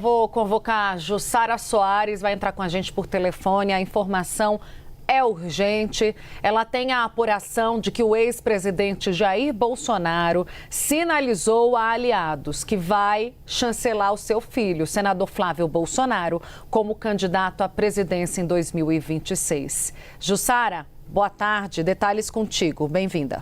vou convocar a Jussara Soares, vai entrar com a gente por telefone. A informação é urgente. Ela tem a apuração de que o ex-presidente Jair Bolsonaro sinalizou a aliados que vai chancelar o seu filho, o senador Flávio Bolsonaro, como candidato à presidência em 2026. Jussara, boa tarde. Detalhes contigo. Bem-vinda.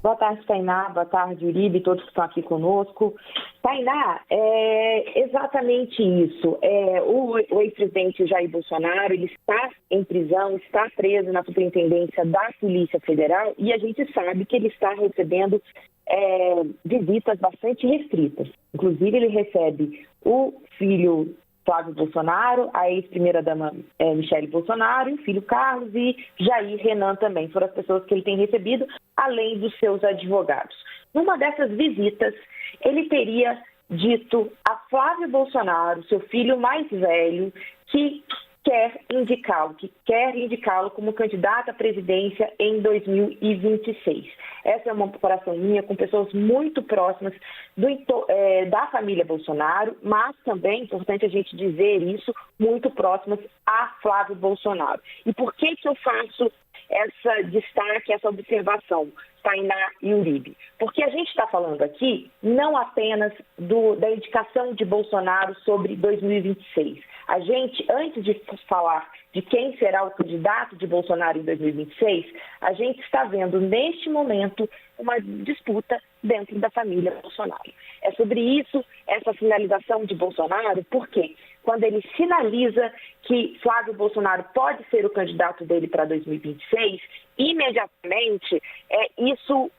Boa tarde, Tainá. Boa tarde, Uribe, todos que estão aqui conosco. Tainá, é exatamente isso. O ex-presidente Jair Bolsonaro, ele está em prisão, está preso na superintendência da Polícia Federal e a gente sabe que ele está recebendo visitas bastante restritas. Inclusive, ele recebe o filho Flávio Bolsonaro, a ex-primeira-dama Michele Bolsonaro, o filho Carlos e Jair Renan também. Foram as pessoas que ele tem recebido, além dos seus advogados. Numa dessas visitas, ele teria dito a Flávio Bolsonaro, seu filho mais velho, que quer indicá-lo como candidato à presidência em 2026. Essa é uma comparação minha com pessoas muito próximas da família Bolsonaro, mas também, importante a gente dizer isso, muito próximas a Flávio Bolsonaro. E por que eu faço essa destaque, essa observação, Tainá e Uribe? Porque a gente está falando aqui não apenas da indicação de Bolsonaro sobre 2026. A gente, antes de falar de quem será o candidato de Bolsonaro em 2026, a gente está vendo neste momento uma disputa dentro da família Bolsonaro. É sobre isso, essa sinalização de Bolsonaro, porque quando ele sinaliza que Flávio Bolsonaro pode ser o candidato dele para 2026, imediatamente isso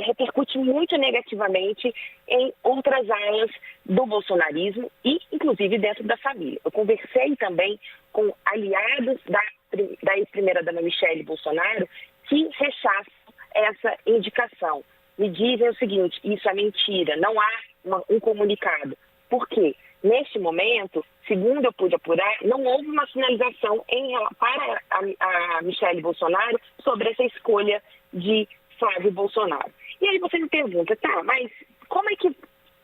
repercute muito negativamente em outras áreas do bolsonarismo e, inclusive, dentro da família. Eu conversei também com aliados da ex-primeira-dama Michele Bolsonaro que rechaçam essa indicação. Me dizem o seguinte: isso é mentira, não há um comunicado. Por quê? Neste momento, segundo eu pude apurar, não houve uma sinalização para a Michele Bolsonaro sobre essa escolha de Flávio Bolsonaro. E aí você me pergunta, tá, mas como é que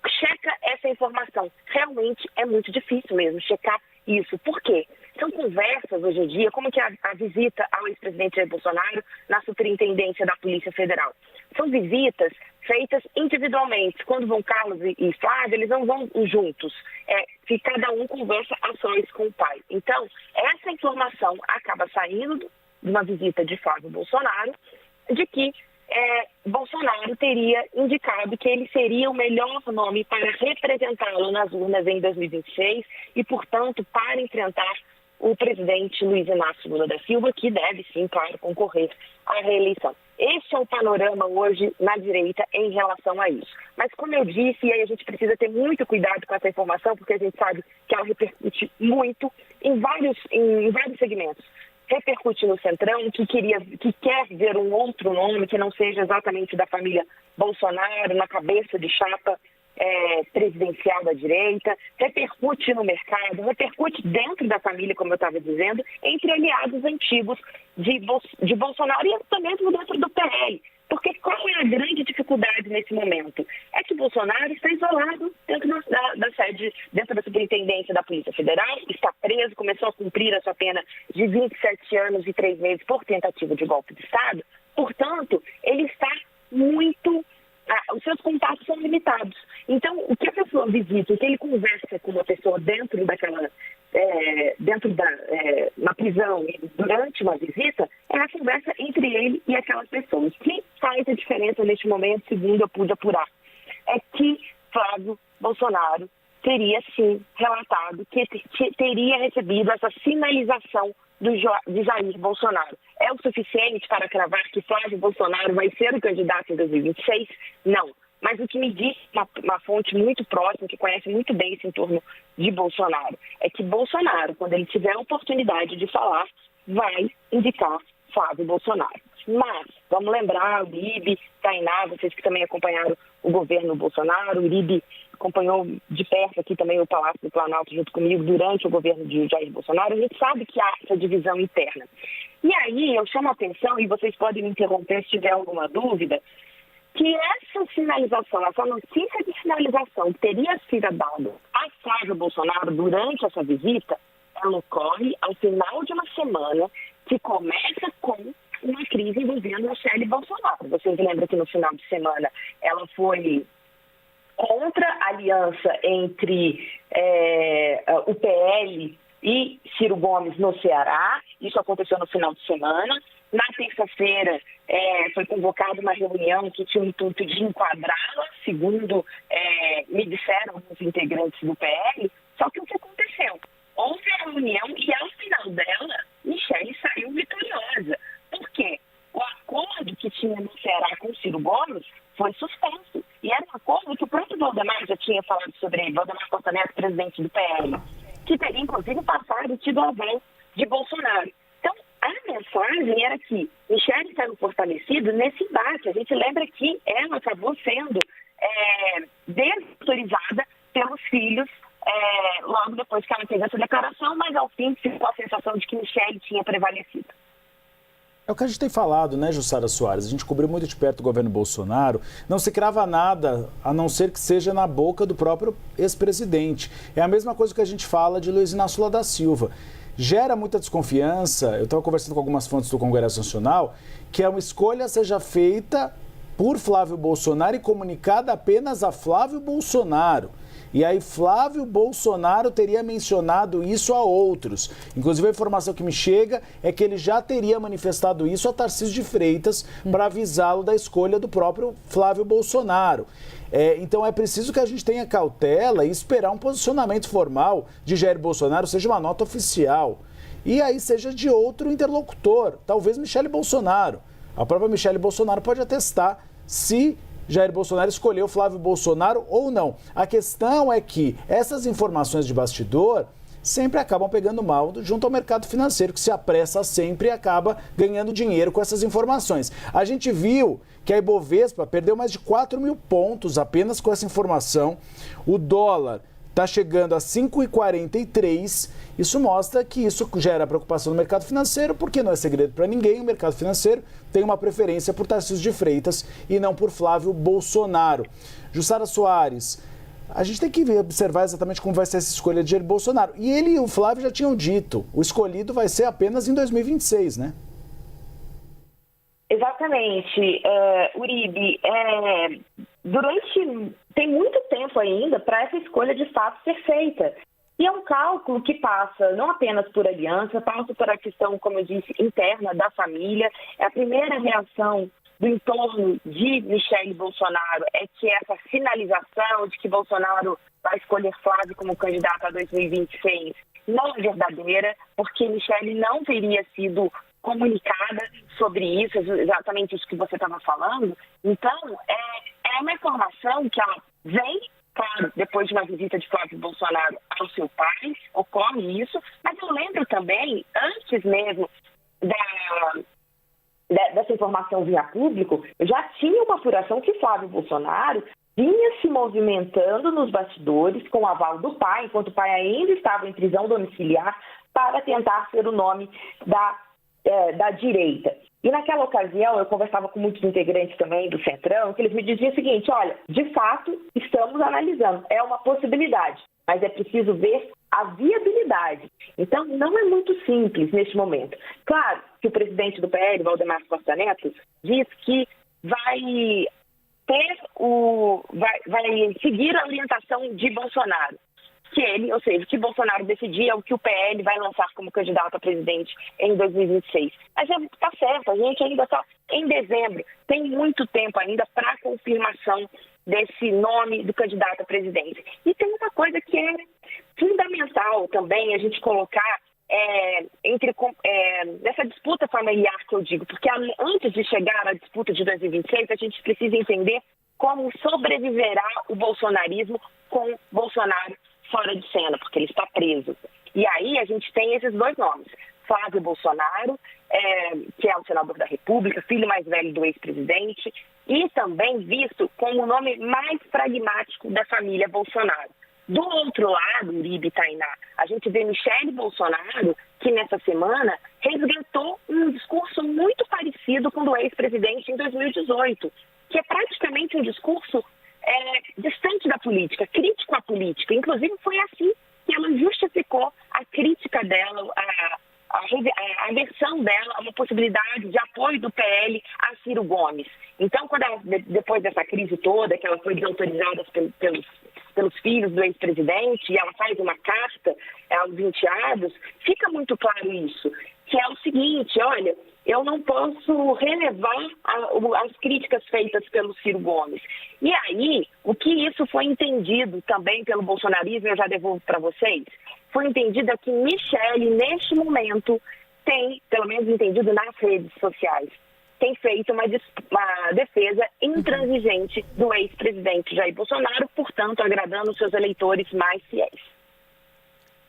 checa essa informação? Realmente é muito difícil mesmo checar isso. Por quê? São conversas hoje em dia, como que a visita ao ex-presidente Jair Bolsonaro na superintendência da Polícia Federal. São visitas feitas individualmente. Quando vão Carlos e Flávio, eles não vão juntos. Que cada um conversa a sós com o pai. Então, essa informação acaba saindo de uma visita de Flávio Bolsonaro, de que Bolsonaro teria indicado que ele seria o melhor nome para representá-lo nas urnas em 2026 e, portanto, para enfrentar o presidente Luiz Inácio Lula da Silva, que deve, sim, claro, concorrer à reeleição. Este é o panorama hoje na direita em relação a isso. Mas, como eu disse, e aí a gente precisa ter muito cuidado com essa informação, porque a gente sabe que ela repercute muito em vários segmentos. Repercute no Centrão, que quer ver um outro nome que não seja exatamente da família Bolsonaro, na cabeça de chapa presidencial da direita, repercute no mercado, repercute dentro da família, como eu estava dizendo, entre aliados antigos de Bolsonaro e também dentro do PL. Porque qual é a grande dificuldade nesse momento? É que Bolsonaro está isolado dentro da sede, dentro da superintendência da Polícia Federal, está preso, começou a cumprir a sua pena de 27 anos e 3 meses por tentativa de golpe de Estado. Portanto, ele está muito... os seus contatos são limitados. Então, o que a pessoa visita, o que ele conversa com uma pessoa na prisão e durante uma visita, é a conversa entre ele e aquelas pessoas. O que faz a diferença neste momento, segundo eu pude apurar, é que Flávio Bolsonaro teria, sim, relatado que teria recebido essa sinalização de Jair Bolsonaro. É o suficiente para cravar que Flávio Bolsonaro vai ser o candidato em 2026? Não. Mas o que me diz uma fonte muito próxima, que conhece muito bem esse entorno de Bolsonaro, é que Bolsonaro, quando ele tiver a oportunidade de falar, vai indicar Flávio Bolsonaro. Mas, vamos lembrar, Uribe, Tainá, vocês que também acompanharam o governo Bolsonaro, Uribe acompanhou de perto aqui também o Palácio do Planalto junto comigo durante o governo de Jair Bolsonaro, a gente sabe que há essa divisão interna. E aí eu chamo a atenção, e vocês podem me interromper se tiver alguma dúvida, que essa sinalização, essa notícia de sinalização que teria sido dada a Flávio Bolsonaro durante essa visita, ela ocorre ao final de uma semana que começa com uma crise envolvendo Michele Bolsonaro. Vocês lembram que no final de semana ela foi contra a aliança entre o PL e Ciro Gomes no Ceará. Isso aconteceu no final de semana. Na terça-feira foi convocada uma reunião que tinha o intuito de enquadrá-la, segundo me disseram os integrantes do PL. Só que o que aconteceu? Houve a reunião e ao final dela, Michele saiu vitoriosa. Por quê? O acordo que tinha no Ceará com o Ciro Gomes foi suspenso. E era um acordo que o próprio Valdemar já tinha falado sobre ele, Valdemar Costa Neto, presidente do PL, que teria, inclusive, passado e tido aval de Bolsonaro. Então, a mensagem era que Michele saiu fortalecida nesse embate. A gente lembra que ela acabou sendo desautorizada pelos filhos logo depois que ela fez essa declaração, mas ao fim ficou a sensação de que Michele tinha prevalecido. É o que a gente tem falado, né, Jussara Soares? A gente cobriu muito de perto o governo Bolsonaro. Não se crava nada, a não ser que seja na boca do próprio ex-presidente. É a mesma coisa que a gente fala de Luiz Inácio Lula da Silva. Gera muita desconfiança. Eu estava conversando com algumas fontes do Congresso Nacional, que uma escolha seja feita por Flávio Bolsonaro e comunicada apenas a Flávio Bolsonaro. E aí Flávio Bolsonaro teria mencionado isso a outros. Inclusive a informação que me chega é que ele já teria manifestado isso a Tarcísio de Freitas para avisá-lo da escolha do próprio Flávio Bolsonaro. Então é preciso que a gente tenha cautela e esperar um posicionamento formal de Jair Bolsonaro, seja uma nota oficial. E aí seja de outro interlocutor, talvez Michele Bolsonaro. A própria Michele Bolsonaro pode atestar se Jair Bolsonaro escolheu Flávio Bolsonaro ou não. A questão é que essas informações de bastidor sempre acabam pegando mal junto ao mercado financeiro, que se apressa sempre e acaba ganhando dinheiro com essas informações. A gente viu que a Ibovespa perdeu mais de 4 mil pontos apenas com essa informação. O dólar está chegando a 5,43. Isso mostra que isso gera preocupação no mercado financeiro, porque não é segredo para ninguém, o mercado financeiro tem uma preferência por Tarcísio de Freitas e não por Flávio Bolsonaro. Jussara Soares, a gente tem que observar exatamente como vai ser essa escolha de Jair Bolsonaro. E ele e o Flávio já tinham dito, o escolhido vai ser apenas em 2026, né? Exatamente, Uribe. Tem muito tempo ainda para essa escolha de fato ser feita. E é um cálculo que passa não apenas por aliança, passa por a questão, como eu disse, interna da família. A primeira reação do entorno de Michele Bolsonaro é que essa sinalização de que Bolsonaro vai escolher Flávio como candidato a 2026 não é verdadeira, porque Michele não teria sido comunicada sobre isso, exatamente isso que você estava falando. Então, é uma informação que ela vem, claro, depois de uma visita de Flávio Bolsonaro ao seu pai, ocorre isso, mas eu lembro também, antes mesmo dessa informação vir a público, já tinha uma apuração que Flávio Bolsonaro vinha se movimentando nos bastidores com o aval do pai, enquanto o pai ainda estava em prisão domiciliar, para tentar ser o nome da direita. E naquela ocasião, eu conversava com muitos integrantes também do Centrão, que eles me diziam o seguinte: olha, de fato, estamos analisando, é uma possibilidade, mas é preciso ver a viabilidade. Então, não é muito simples neste momento. Claro que o presidente do PL, Valdemar Costa Neto, diz que vai seguir a orientação de Bolsonaro. Que Bolsonaro decidir é o que o PL vai lançar como candidato a presidente em 2026. Mas está certo, a gente ainda está em dezembro, tem muito tempo ainda para a confirmação desse nome do candidato a presidente. E tem uma coisa que é fundamental também a gente colocar nessa disputa familiar que eu digo, porque antes de chegar à disputa de 2026, a gente precisa entender como sobreviverá o bolsonarismo com Bolsonaro fora de cena, porque ele está preso. E aí a gente tem esses dois nomes: Flávio Bolsonaro, que é o senador da República, filho mais velho do ex-presidente, e também visto como o nome mais pragmático da família Bolsonaro. Do outro lado, Uribe e Tainá, a gente vê Michele Bolsonaro, que nessa semana resgatou um discurso muito parecido com o do ex-presidente em 2018, que é praticamente um discurso distante da política, crítico à política. Inclusive, foi assim que ela justificou a crítica dela, a versão dela a uma possibilidade de apoio do PL a Ciro Gomes. Então, quando ela, depois dessa crise toda, que ela foi desautorizada pelos filhos do ex-presidente, e ela faz uma carta aos enteados, fica muito claro isso, que é o seguinte: olha, eu não posso relevar as críticas feitas pelo Ciro Gomes. E aí, o que isso foi entendido também pelo bolsonarismo, eu já devolvo para vocês, foi entendido que Michele, neste momento, tem, pelo menos entendido nas redes sociais, tem feito uma defesa intransigente do ex-presidente Jair Bolsonaro, portanto, agradando os seus eleitores mais fiéis.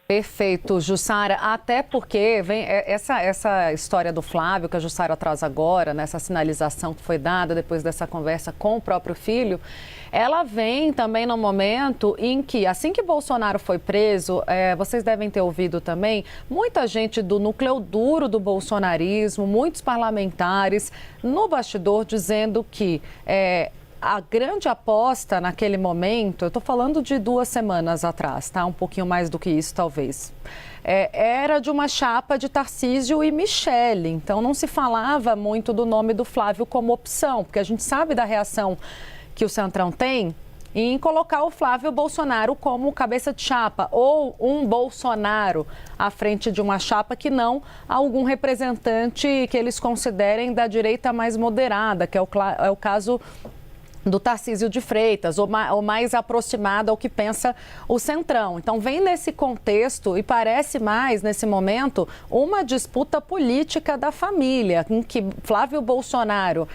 Perfeito, Jussara, até porque vem essa história do Flávio que a Jussara traz agora, nessa sinalização que foi dada depois dessa conversa com o próprio filho, ela vem também no momento em que, assim que Bolsonaro foi preso, vocês devem ter ouvido também, muita gente do núcleo duro do bolsonarismo, muitos parlamentares no bastidor dizendo que a grande aposta naquele momento, eu estou falando de 2 semanas atrás, tá? Um pouquinho mais do que isso, talvez. Era de uma chapa de Tarcísio e Michele. Então, não se falava muito do nome do Flávio como opção, porque a gente sabe da reação que o Centrão tem em colocar o Flávio Bolsonaro como cabeça de chapa, ou um Bolsonaro à frente de uma chapa que não algum representante que eles considerem da direita mais moderada, que é o caso do Tarcísio de Freitas, ou mais aproximado ao que pensa o Centrão. Então, vem nesse contexto e parece mais, nesse momento, uma disputa política da família, em que Flávio Bolsonaro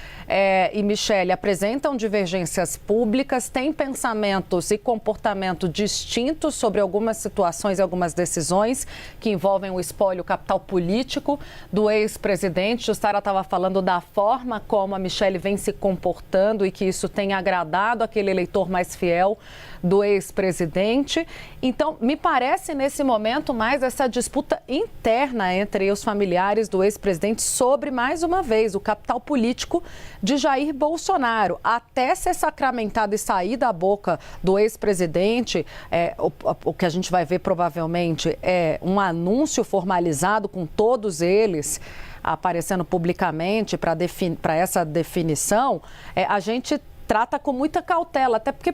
e Michele apresentam divergências públicas, têm pensamentos e comportamento distintos sobre algumas situações e algumas decisões que envolvem o espólio capital político do ex-presidente. Jussara estava falando da forma como a Michele vem se comportando e que isso tem agradado aquele eleitor mais fiel do ex-presidente. Então, me parece nesse momento mais essa disputa interna entre os familiares do ex-presidente sobre, mais uma vez, o capital político de Jair Bolsonaro. Até ser sacramentado e sair da boca do ex-presidente, o que a gente vai ver provavelmente é um anúncio formalizado com todos eles aparecendo publicamente para essa definição, a gente trata com muita cautela, até porque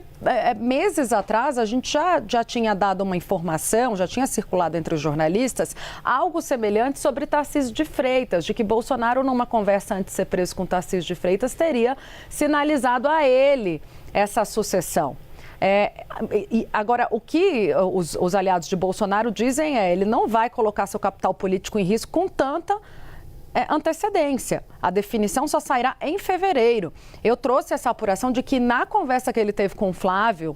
meses atrás a gente já tinha dado uma informação, já tinha circulado entre os jornalistas, algo semelhante sobre Tarcísio de Freitas, de que Bolsonaro, numa conversa antes de ser preso com Tarcísio de Freitas, teria sinalizado a ele essa sucessão. Agora, o que os aliados de Bolsonaro dizem ele não vai colocar seu capital político em risco com tanta antecedência. A definição só sairá em fevereiro. Eu trouxe essa apuração de que na conversa que ele teve com o Flávio,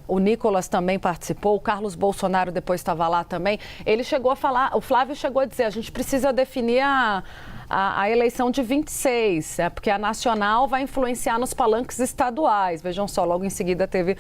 o Nicolas também participou, o Carlos Bolsonaro depois estava lá também, ele chegou a falar, o Flávio chegou a dizer, a gente precisa definir a eleição de 26, porque a nacional vai influenciar nos palanques estaduais. Vejam só, logo em seguida teve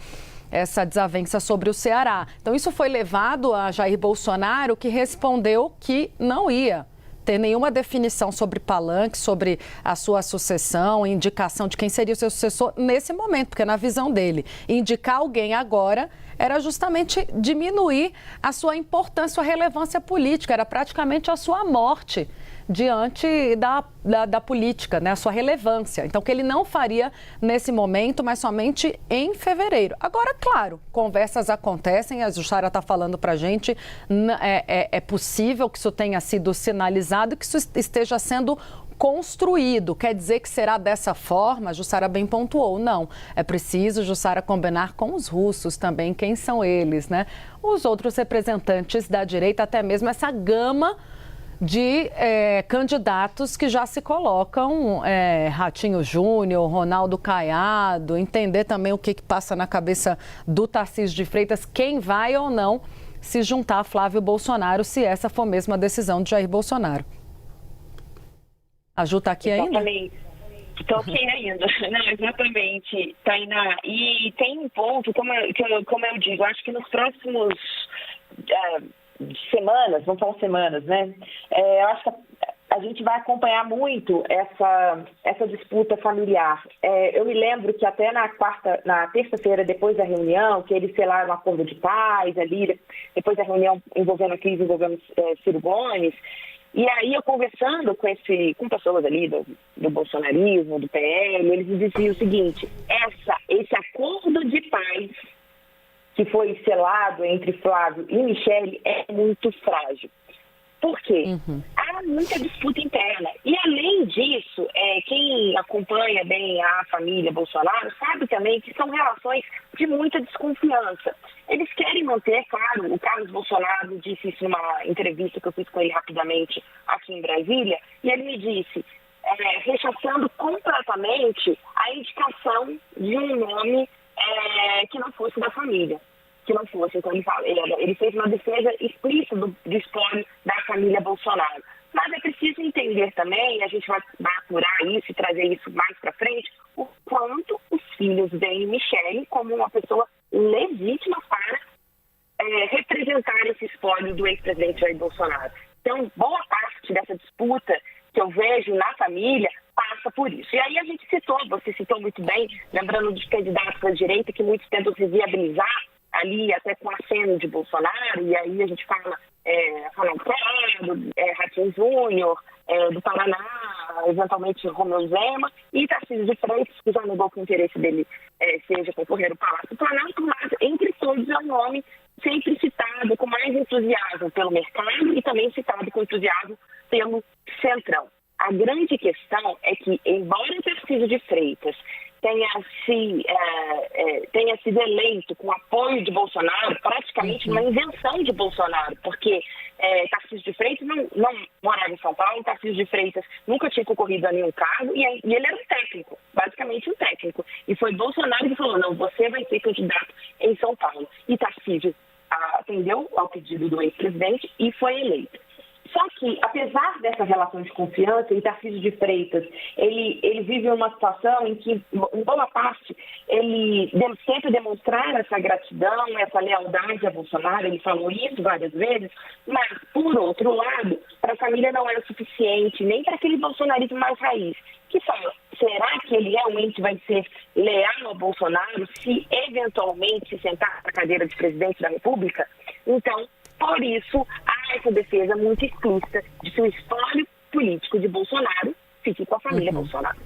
essa desavença sobre o Ceará. Então, isso foi levado a Jair Bolsonaro, que respondeu que não ia ter nenhuma definição sobre palanque, sobre a sua sucessão, indicação de quem seria o seu sucessor nesse momento, porque na visão dele, indicar alguém agora era justamente diminuir a sua importância, sua relevância política, era praticamente a sua morte diante da política, né? A sua relevância. Então, que ele não faria nesse momento, mas somente em fevereiro. Agora, claro, conversas acontecem, a Jussara está falando para a gente, é possível que isso tenha sido sinalizado e que isso esteja sendo construído. Quer dizer que será dessa forma? A Jussara bem pontuou. Não, é preciso, Jussara, combinar com os russos também, quem são eles, né? Os outros representantes da direita, até mesmo essa gama de candidatos que já se colocam, Ratinho Júnior, Ronaldo Caiado, entender também o que passa na cabeça do Tarcísio de Freitas, quem vai ou não se juntar a Flávio Bolsonaro, se essa for mesmo a decisão de Jair Bolsonaro. A Ju está aqui ainda? Estou aqui ainda. Não, exatamente, Tainá. E tem um ponto, como eu digo, acho que nos próximos semanas, vamos falar semanas, né? Eu acho que a gente vai acompanhar muito essa disputa familiar. Eu me lembro que até na terça-feira, depois da reunião, que eles selaram um acordo de paz ali, depois da reunião envolvendo a crise, envolvendo Ciro Gomes, e aí eu conversando com pessoas ali do bolsonarismo, do PL, eles me diziam o seguinte: esse acordo de paz que foi selado entre Flávio e Michele é muito frágil. Por quê? Há muita disputa interna. E, além disso, quem acompanha bem a família Bolsonaro sabe também que são relações de muita desconfiança. Eles querem manter, claro, o Carlos Bolsonaro disse isso numa entrevista que eu fiz com ele rapidamente aqui em Brasília, e ele me disse, rechaçando completamente a indicação de um nome que não fosse da família. Que não fosse. Então, ele fez uma defesa explícita do espólio da família Bolsonaro. Mas é preciso entender também, e a gente vai apurar isso e trazer isso mais para frente, o quanto os filhos veem Michele como uma pessoa legítima para representar esse espólio do ex-presidente Jair Bolsonaro. Então, boa parte dessa disputa que eu vejo na família passa por isso. E aí você citou muito bem, lembrando dos candidatos da direita que muitos tentam se viabilizar ali até com aceno de Bolsonaro, e aí a gente fala Ronaldo Caiado, Ratinho Júnior, do Paraná, eventualmente Romeu Zema, e Tarcísio de Freitas, que já negou que o interesse dele seja concorrer ao Palácio do Planalto, mas entre todos é um nome sempre citado com mais entusiasmo pelo mercado e também citado com entusiasmo pelo Centrão. A grande questão é que, embora Tarcísio de Freitas tenha sido eleito com apoio de Bolsonaro, praticamente uma invenção de Bolsonaro, porque Tarcísio de Freitas não morava em São Paulo, Tarcísio de Freitas nunca tinha concorrido a nenhum cargo e ele era um técnico, basicamente um técnico. E foi Bolsonaro que falou, não, você vai ser candidato em São Paulo. E Tarcísio atendeu ao pedido do ex-presidente e foi eleito. Só que, apesar dessa relação de confiança, e Tarcísio de Freitas, ele vive uma situação em que, em boa parte, ele sempre demonstrar essa gratidão, essa lealdade a Bolsonaro, ele falou isso várias vezes, mas, por outro lado, para a família não é o suficiente, nem para aquele bolsonarismo mais raiz, que fala, será que ele realmente vai ser leal ao Bolsonaro se, eventualmente, se sentar na cadeira de presidente da República? Então, por isso, há essa defesa muito explícita de que o espólio político de Bolsonaro fique com a família Bolsonaro.